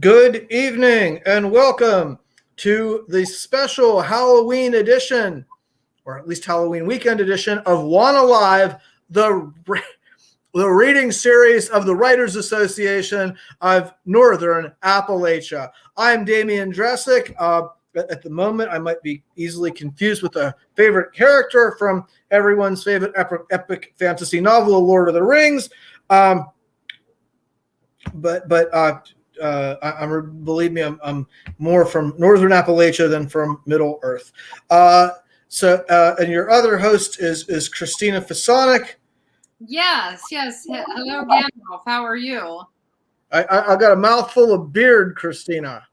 Good evening and welcome to the special Halloween edition, or at least Halloween weekend edition of WANA Live, the reading series of the Writers Association of Northern Appalachia. I'm Damian Dressick. At the moment, I might be easily confused with a favorite character from everyone's favorite epic fantasy novel, Lord of the Rings. Believe me, I'm more from Northern Appalachia than from Middle Earth. And your other host is Christina Fasonic. Yes. Hello, Gandalf. How are you? I got a mouthful of beard, Christina.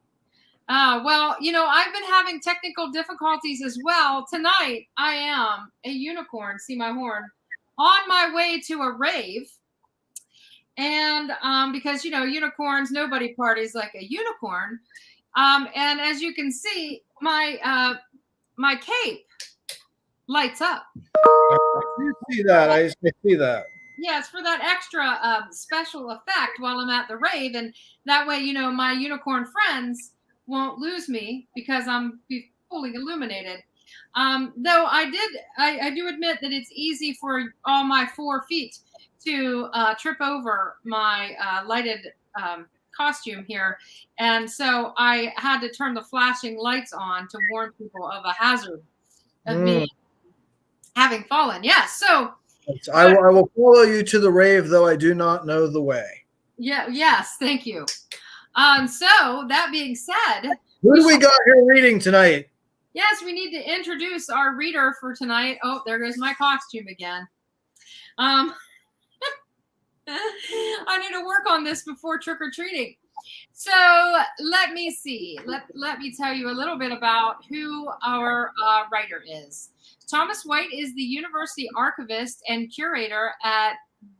Well, I've been having technical difficulties as well. Tonight, I am a unicorn, see my horn, on my way to a rave. And because, unicorns, nobody parties like a unicorn. And as you can see, my cape lights up. I see that. I see that. Yeah, it's for that extra special effect while I'm at the rave. And that way, my unicorn friends won't lose me because I'm fully illuminated. Though I do admit that it's easy for all my 4 feet to trip over my lighted costume here. And so I had to turn the flashing lights on to warn people of a hazard of me having fallen. Yes. So I will follow you to the rave, though I do not know the way. Yeah. Yes. Thank you. So that being said, who do we got here reading tonight? Yes, we need to introduce our reader for tonight. Oh, there goes my costume again. I need to work on this before trick-or-treating. So let me see. Let me tell you a little bit about who our writer is. Thomas White is the University Archivist and Curator at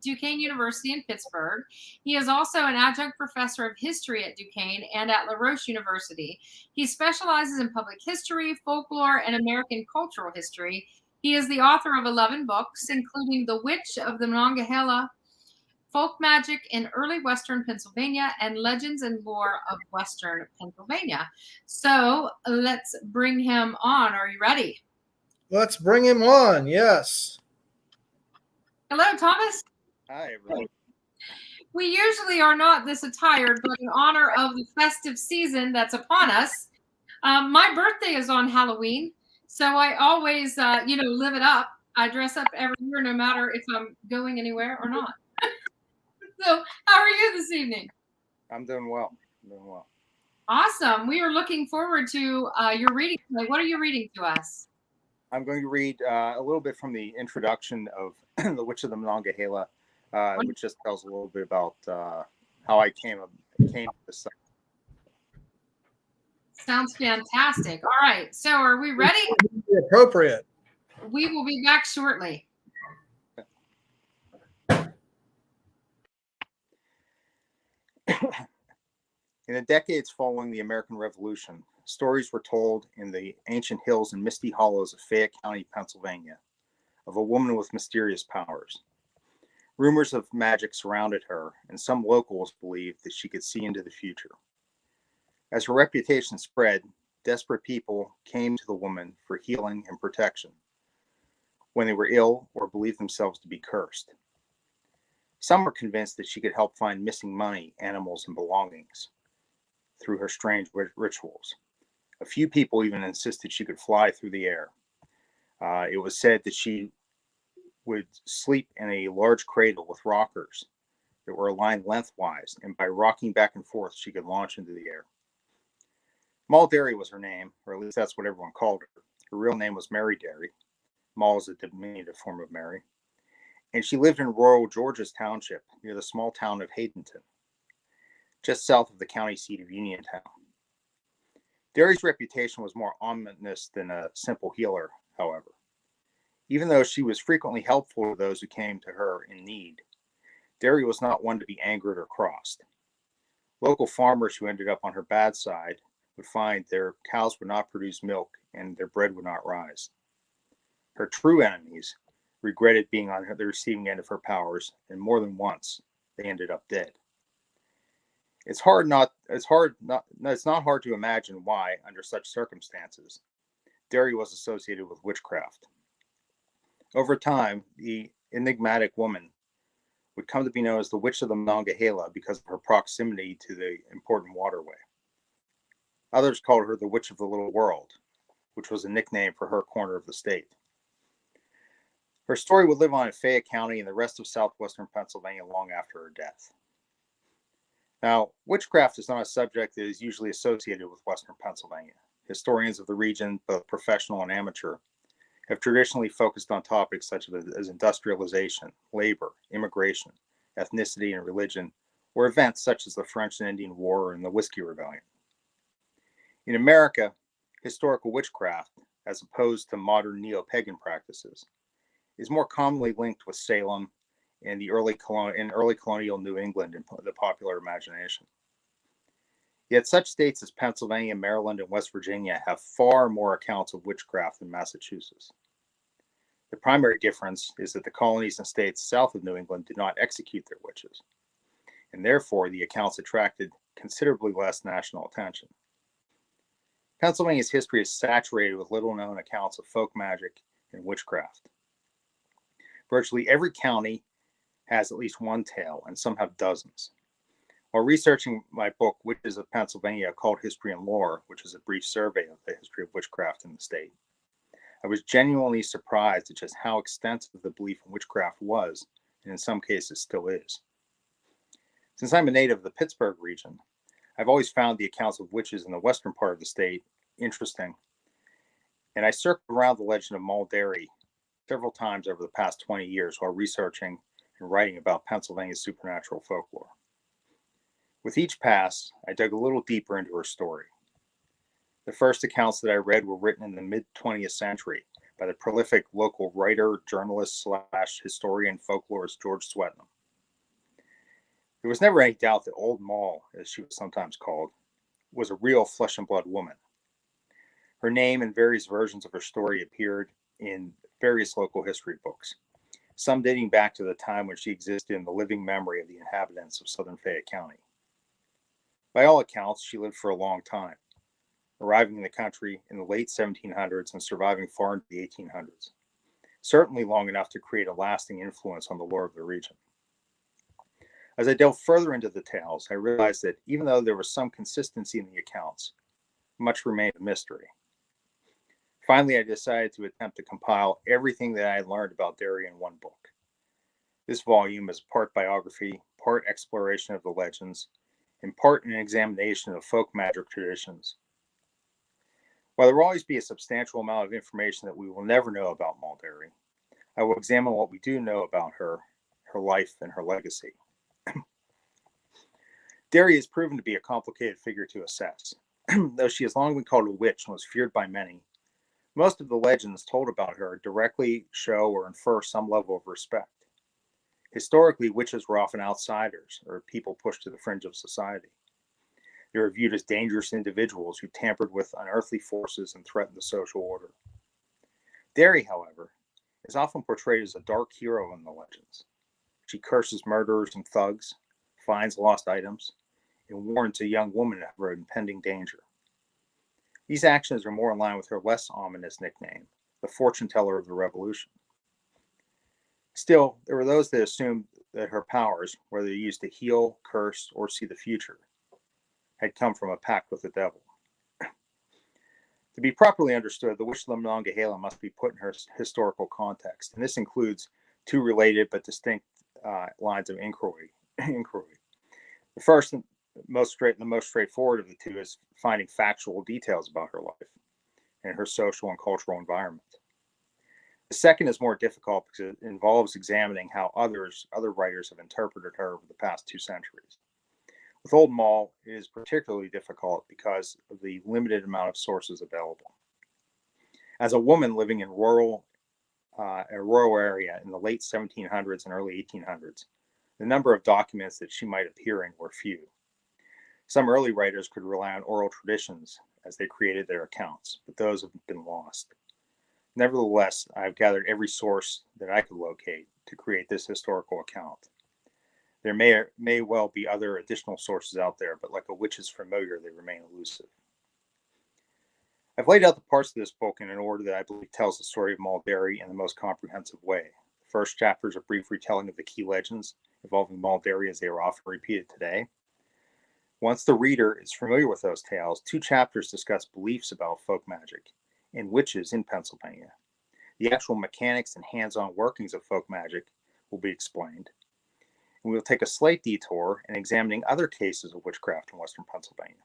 Duquesne University in Pittsburgh. He is also an adjunct professor of history at Duquesne and at Roche University. He specializes in public history, folklore, and American cultural history. He is the author of 11 books, including The Witch of the Monongahela, Folk Magic in Early Western Pennsylvania, and Legends and Lore of Western Pennsylvania. So let's bring him on. Are you ready? Let's bring him on, yes. Hello, Thomas. Hi, everyone. We usually are not this attired, but in honor of the festive season that's upon us, my birthday is on Halloween, so I always, live it up. I dress up every year, no matter if I'm going anywhere or not. So, how are you this evening? I'm doing well. Awesome. We are looking forward to your reading tonight. What are you reading to us? I'm going to read a little bit from the introduction of The Witch of the Monongahela, which just tells a little bit about how I came to this site. Sounds fantastic. All right. So are we ready? Appropriate. We will be back shortly. In the decades following the American Revolution, stories were told in the ancient hills and misty hollows of Fayette County, Pennsylvania, of a woman with mysterious powers. Rumors of magic surrounded her, and some locals believed that she could see into the future. As her reputation spread, desperate people came to the woman for healing and protection when they were ill or believed themselves to be cursed. Some were convinced that she could help find missing money, animals, and belongings through her strange rituals. A few people even insisted she could fly through the air. It was said that she would sleep in a large cradle with rockers that were aligned lengthwise, and by rocking back and forth, she could launch into the air. Moll Derry was her name, or at least that's what everyone called her. Her real name was Mary Derry. Moll is a diminutive form of Mary. And she lived in rural Georges Township near the small town of Haydenton, just south of the county seat of Uniontown. Derry's reputation was more ominous than a simple healer, however. Even though she was frequently helpful to those who came to her in need, Derry was not one to be angered or crossed. Local farmers who ended up on her bad side would find their cows would not produce milk and their bread would not rise. Her true enemies regretted being on the receiving end of her powers, and more than once they ended up dead. It's not hard to imagine why, under such circumstances, Derry was associated with witchcraft. Over time, the enigmatic woman would come to be known as the Witch of the Monongahela because of her proximity to the important waterway. Others called her the Witch of the Little World, which was a nickname for her corner of the state. Her story would live on in Fayette County and the rest of southwestern Pennsylvania long after her death. Now, witchcraft is not a subject that is usually associated with western Pennsylvania. Historians of the region, both professional and amateur, have traditionally focused on topics such as industrialization, labor, immigration, ethnicity, and religion, or events such as the French and Indian War and the Whiskey Rebellion. In America, historical witchcraft, as opposed to modern neo-pagan practices, is more commonly linked with Salem and early colonial New England in the popular imagination. Yet such states as Pennsylvania, Maryland, and West Virginia have far more accounts of witchcraft than Massachusetts. The primary difference is that the colonies and states south of New England did not execute their witches, and therefore the accounts attracted considerably less national attention. Pennsylvania's history is saturated with little-known accounts of folk magic and witchcraft. Virtually every county has at least one tale, and some have dozens. While researching my book, Witches of Pennsylvania, called History and Lore, which is a brief survey of the history of witchcraft in the state, I was genuinely surprised at just how extensive the belief in witchcraft was, and in some cases still is. Since I'm a native of the Pittsburgh region, I've always found the accounts of witches in the western part of the state interesting, and I circled around the legend of Moll Derry several times over the past 20 years while researching and writing about Pennsylvania's supernatural folklore. With each pass, I dug a little deeper into her story. The first accounts that I read were written in the mid-20th century by the prolific local writer, journalist / historian folklorist George Swetnam. There was never any doubt that Old Moll, as she was sometimes called, was a real flesh and blood woman. Her name and various versions of her story appeared in various local history books, some dating back to the time when she existed in the living memory of the inhabitants of southern Fayette County. By all accounts, she lived for a long time, arriving in the country in the late 1700s and surviving far into the 1800s, certainly long enough to create a lasting influence on the lore of the region. As I delved further into the tales, I realized that even though there was some consistency in the accounts, much remained a mystery. Finally, I decided to attempt to compile everything that I had learned about Derry in one book. This volume is part biography, part exploration of the legends, and part an examination of folk magic traditions. While there will always be a substantial amount of information that we will never know about Moll Derry, I will examine what we do know about her, her life, and her legacy. Derry has proven to be a complicated figure to assess. Though she has long been called a witch and was feared by many, most of the legends told about her directly show or infer some level of respect. Historically, witches were often outsiders or people pushed to the fringe of society. They were viewed as dangerous individuals who tampered with unearthly forces and threatened the social order. Derry, however, is often portrayed as a dark hero in the legends. She curses murderers and thugs, finds lost items, and warns a young woman of her impending danger. These actions are more in line with her less ominous nickname, the fortune teller of the Revolution. Still, there were those that assumed that her powers, whether used to heal, curse, or see the future, had come from a pact with the devil. To be properly understood, the Witch of the Monongahela must be put in her historical context, and this includes two related but distinct lines of inquiry. The first and the most straightforward of the two is finding factual details about her life and her social and cultural environment. The second is more difficult because it involves examining how other writers have interpreted her over the past 2 centuries. With Old Moll, it is particularly difficult because of the limited amount of sources available. As a woman living in a rural area in the late 1700s and early 1800s, the number of documents that she might appear in were few. Some early writers could rely on oral traditions as they created their accounts, but those have been lost. Nevertheless, I've gathered every source that I could locate to create this historical account. There may well be other additional sources out there, but like a witch's familiar, they remain elusive. I've laid out the parts of this book in an order that I believe tells the story of Mulderry in the most comprehensive way. The first chapter is a brief retelling of the key legends involving Mulderry as they are often repeated today. Once the reader is familiar with those tales, 2 chapters discuss beliefs about folk magic and witches in Pennsylvania. The actual mechanics and hands-on workings of folk magic will be explained. And we'll take a slight detour in examining other cases of witchcraft in Western Pennsylvania.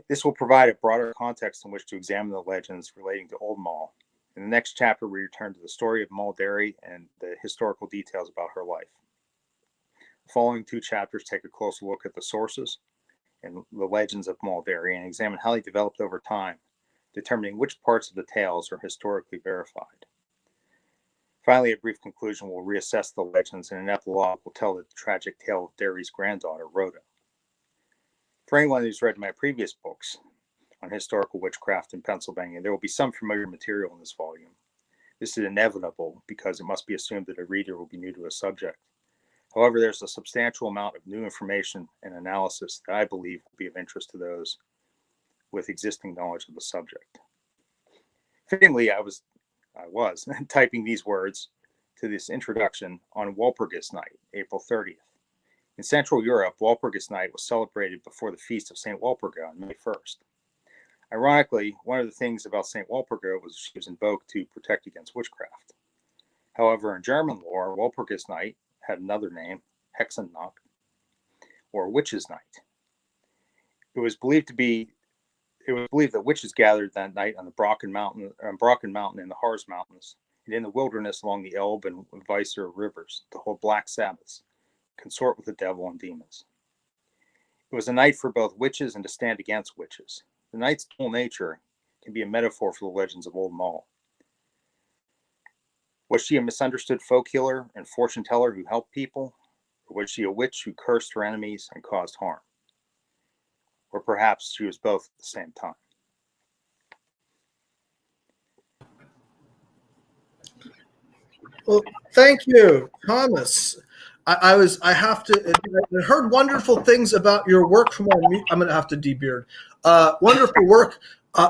This will provide a broader context in which to examine the legends relating to Old Mull. In the next chapter, we return to the story of Mulderry and the historical details about her life. The following 2 chapters take a closer look at the sources and the legends of Mulderry and examine how they developed over time, determining which parts of the tales are historically verified. Finally, a brief conclusion will reassess the legends, and an epilogue will tell the tragic tale of Derry's granddaughter, Rhoda. For anyone who's read my previous books on historical witchcraft in Pennsylvania, there will be some familiar material in this volume. This is inevitable because it must be assumed that a reader will be new to a subject. However, there's a substantial amount of new information and analysis that I believe will be of interest to those with existing knowledge of the subject. Fittingly, I was typing these words to this introduction on Walpurgis Night, April 30th. In Central Europe, Walpurgis Night was celebrated before the feast of St. Walpurga on May 1st. Ironically, one of the things about St. Walpurga was she was invoked to protect against witchcraft. However, in German lore, Walpurgis Night had another name, Hexennacht, or Witches' Night. It was believed that witches gathered that night on the Brocken Mountain and the Harz Mountains, and in the wilderness along the Elbe and Weser rivers to hold black Sabbaths, consort with the devil and demons. It was a night for both witches and to stand against witches. The night's dual nature can be a metaphor for the legends of Old Mull. Was she a misunderstood folk healer and fortune teller who helped people? Or was she a witch who cursed her enemies and caused harm? Or perhaps she was both at the same time. Well, thank you, Thomas. I heard wonderful things about your work from our. I'm going to have to debeard.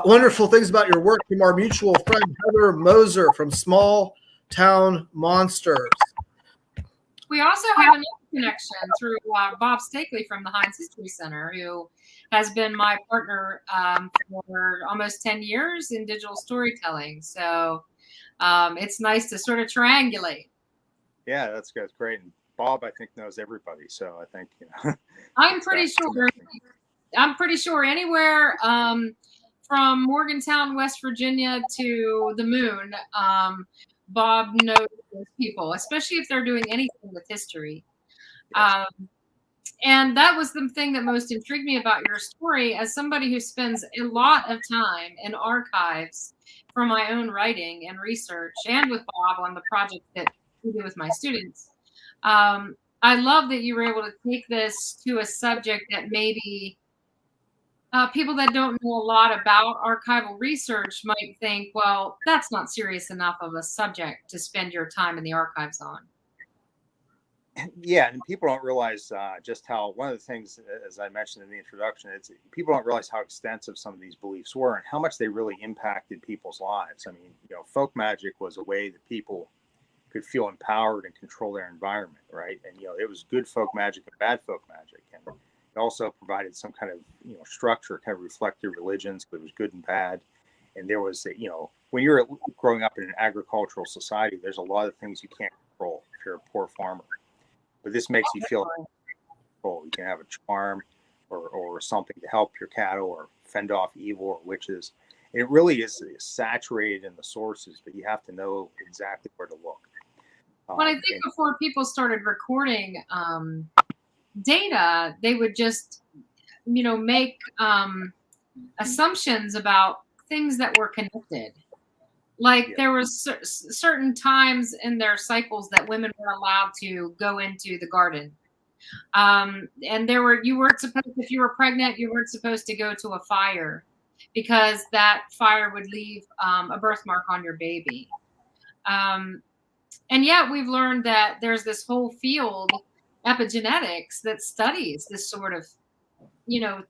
Wonderful things about your work from our mutual friend Heather Moser from Small Town Monsters. We also have another connection through Bob Stakely from the Heinz History Center, who has been my partner for almost 10 years in digital storytelling. So it's nice to sort of triangulate. Yeah, that's great. And Bob, I think, knows everybody. So I think, I'm pretty sure anywhere from Morgantown, West Virginia to the moon, Bob knows those people, especially if they're doing anything with history. Yes. And that was the thing that most intrigued me about your story, as somebody who spends a lot of time in archives for my own writing and research, and with Bob on the project that we do with my students. I love that you were able to take this to a subject that maybe people that don't know a lot about archival research might think, well, that's not serious enough of a subject to spend your time in the archives on. Yeah, and people don't realize just how, one of the things, as I mentioned in the introduction, people don't realize how extensive some of these beliefs were and how much they really impacted people's lives. I mean, folk magic was a way that people could feel empowered and control their environment, right? And it was good folk magic and bad folk magic, and it also provided some kind of structure, kind of reflect your religions, but it was good and bad. And there was when you're growing up in an agricultural society, there's a lot of things you can't control if you're a poor farmer. But this makes you feel control. You can have a charm or something to help your cattle or fend off evil or witches. And it really is saturated in the sources, but you have to know exactly where to look. Well, I think before people started recording data, they would just, make assumptions about things that were connected. Like there was certain times in their cycles that women were allowed to go into the garden. And you weren't supposed, if you were pregnant, you weren't supposed to go to a fire because that fire would leave a birthmark on your baby. And yet we've learned that there's this whole field, epigenetics, that studies this sort of,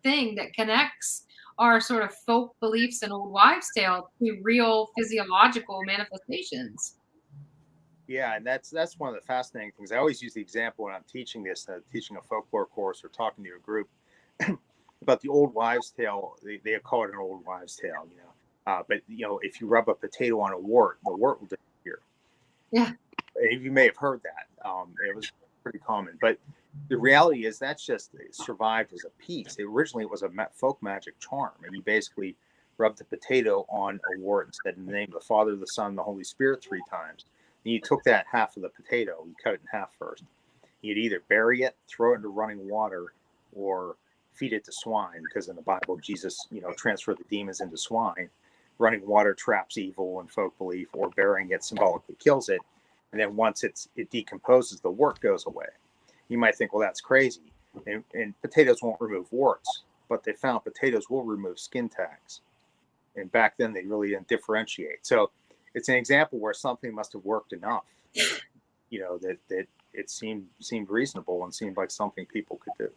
thing that connects our sort of folk beliefs and old wives' tale to real physiological manifestations. Yeah, and that's one of the fascinating things. I always use the example when I'm teaching this, teaching a folklore course or talking to a group about the old wives' tale. They call it an old wives' tale, but if you rub a potato on a wart, the wart will disappear. Yeah. You may have heard that. It was pretty common, but the reality is that's just survived as a piece. Originally, it was a folk magic charm, and you basically rubbed the potato on a wart and said, in the name of the Father, the Son, and the Holy Spirit 3 times. And you took that half of the potato, you cut it in half first. You'd either bury it, throw it into running water, or feed it to swine, because in the Bible, Jesus, transferred the demons into swine. Running water traps evil and folk belief, or burying it symbolically kills it. And then once it decomposes, the wart goes away. You might think, well, that's crazy. And potatoes won't remove warts, but they found potatoes will remove skin tags. And back then, they really didn't differentiate. So it's an example where something must have worked enough, that it seemed reasonable and seemed like something people could do.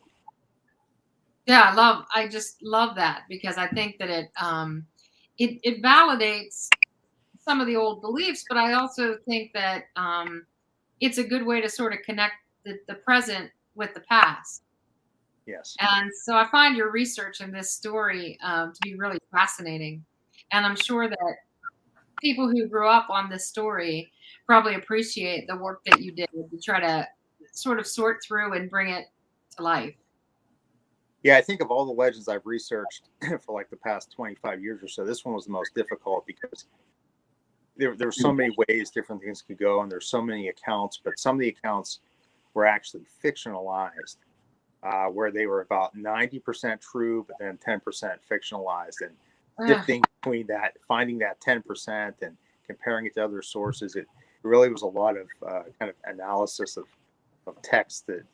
Yeah, I just love that, because I think that it validates some of the old beliefs, but I also think that it's a good way to sort of connect the present with the past. Yes. And so I find your research in this story to be really fascinating. And I'm sure that people who grew up on this story probably appreciate the work that you did to try to sort of sort through and bring it to life. Yeah, I think of all the legends I've researched for like the past 25 years or so, this one was the most difficult, because there were so many ways different things could go, and there's so many accounts, but some of the accounts were actually fictionalized, where they were about 90% true, but then 10% fictionalized, and sifting between that, finding that 10% and comparing it to other sources. It really was a lot of kind of analysis of text that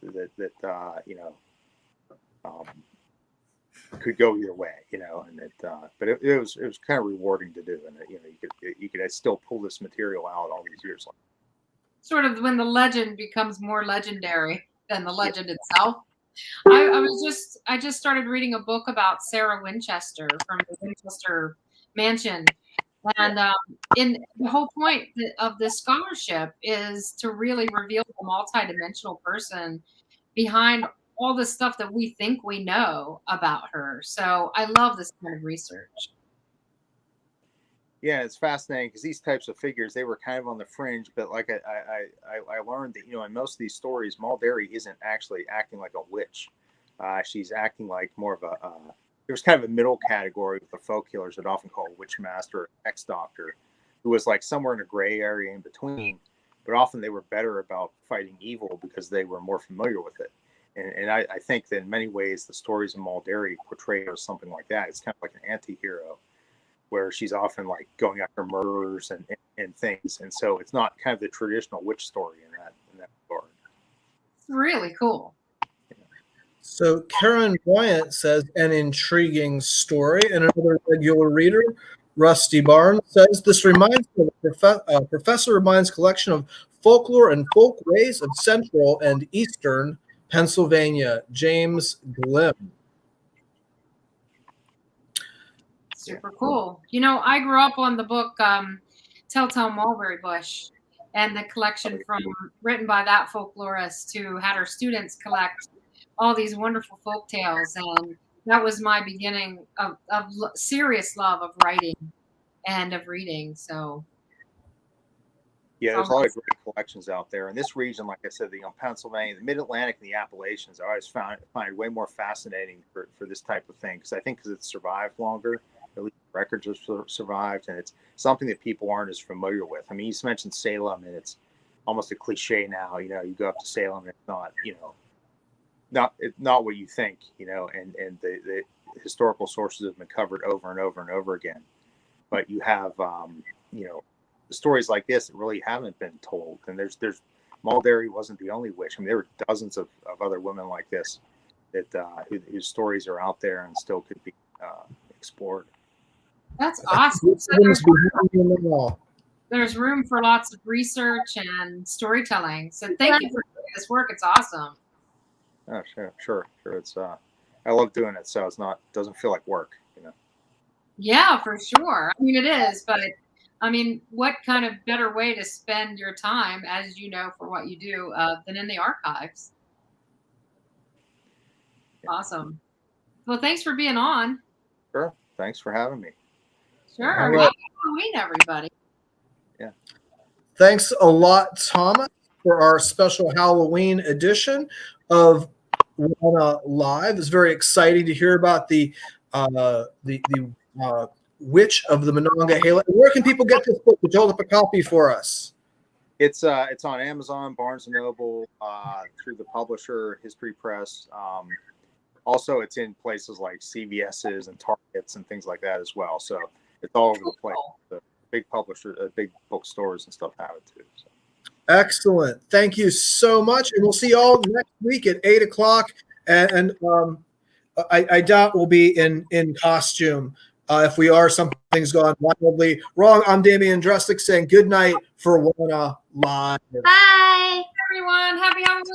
could go either way, and but it was kind of rewarding to do, and you could still pull this material out all these years later. Sort of when the legend becomes more legendary than the legend itself. I just started reading a book about Sarah Winchester from the Winchester Mansion, and in the whole point of this scholarship is to really reveal the multidimensional person behind all the stuff that we think we know about her. So I love this kind of research. Yeah, it's fascinating, because these types of figures, they were kind of on the fringe, but like I learned that, in most of these stories, Mulderry isn't actually acting like a witch. She's acting like more of there's kind of a middle category with the folk healers that often call a witch master or ex-doctor, who was like somewhere in a gray area in between, but often they were better about fighting evil because they were more familiar with it. And I think that in many ways, the stories of Mulderry portray her as something like that. It's kind of like an anti-hero, where she's often like going after murderers and things. And so it's not kind of the traditional witch story in that regard. It's really cool. So Karen Bryant says, an intriguing story. And another regular reader, Rusty Barnes, says, this reminds me of Professor Remind's collection of folklore and folk ways of Central and Eastern Pennsylvania, James Glim. Super cool. I grew up on the book Telltale Mulberry Bush, and the collection written by that folklorist who had her students collect all these wonderful folk tales. And that was my beginning of serious love of writing and of reading. So yeah, there's a lot of great collections out there in this region. Like I said, Pennsylvania, the Mid-Atlantic, and the Appalachians, I always find way more fascinating for this type of thing, because it's survived longer. At least records have survived, and it's something that people aren't as familiar with. I mean, you mentioned Salem, and it's almost a cliche now. You go up to Salem, and it's not what you think. And the historical sources have been covered over and over and over again. But you have stories like this that really haven't been told. And there's Mulderry wasn't the only witch. I mean, there were dozens of other women like this that whose stories are out there and still could be explored. That's awesome. So there's room for lots of research and storytelling. So thank you for doing this work. It's awesome. Oh, sure. It's I love doing it, so doesn't feel like work, you know. Yeah, for sure. I mean, it is, but I mean, what kind of better way to spend your time, as you know, for what you do, than in the archives? Awesome. Well, thanks for being on. Sure. Thanks for having me. Sure. All right. Happy Halloween, everybody. Yeah. Thanks a lot, Thomas, for our special Halloween edition of WANA Live. It's very exciting to hear about the Witch of the Monongahela. Where can people get this book? Would you hold up a copy for us? It's on Amazon, Barnes and Noble, through the publisher History Press. Also, it's in places like CVS's and Targets and things like that as well. So it's all over the place. The big publishers, big bookstores and stuff have it too. So. Excellent. Thank you so much. And we'll see you all next week at 8 o'clock. And I doubt we'll be in costume. If we are, something's gone wildly wrong. I'm Damian Dressick saying good night for WANA Live. Bye. Everyone, happy Halloween.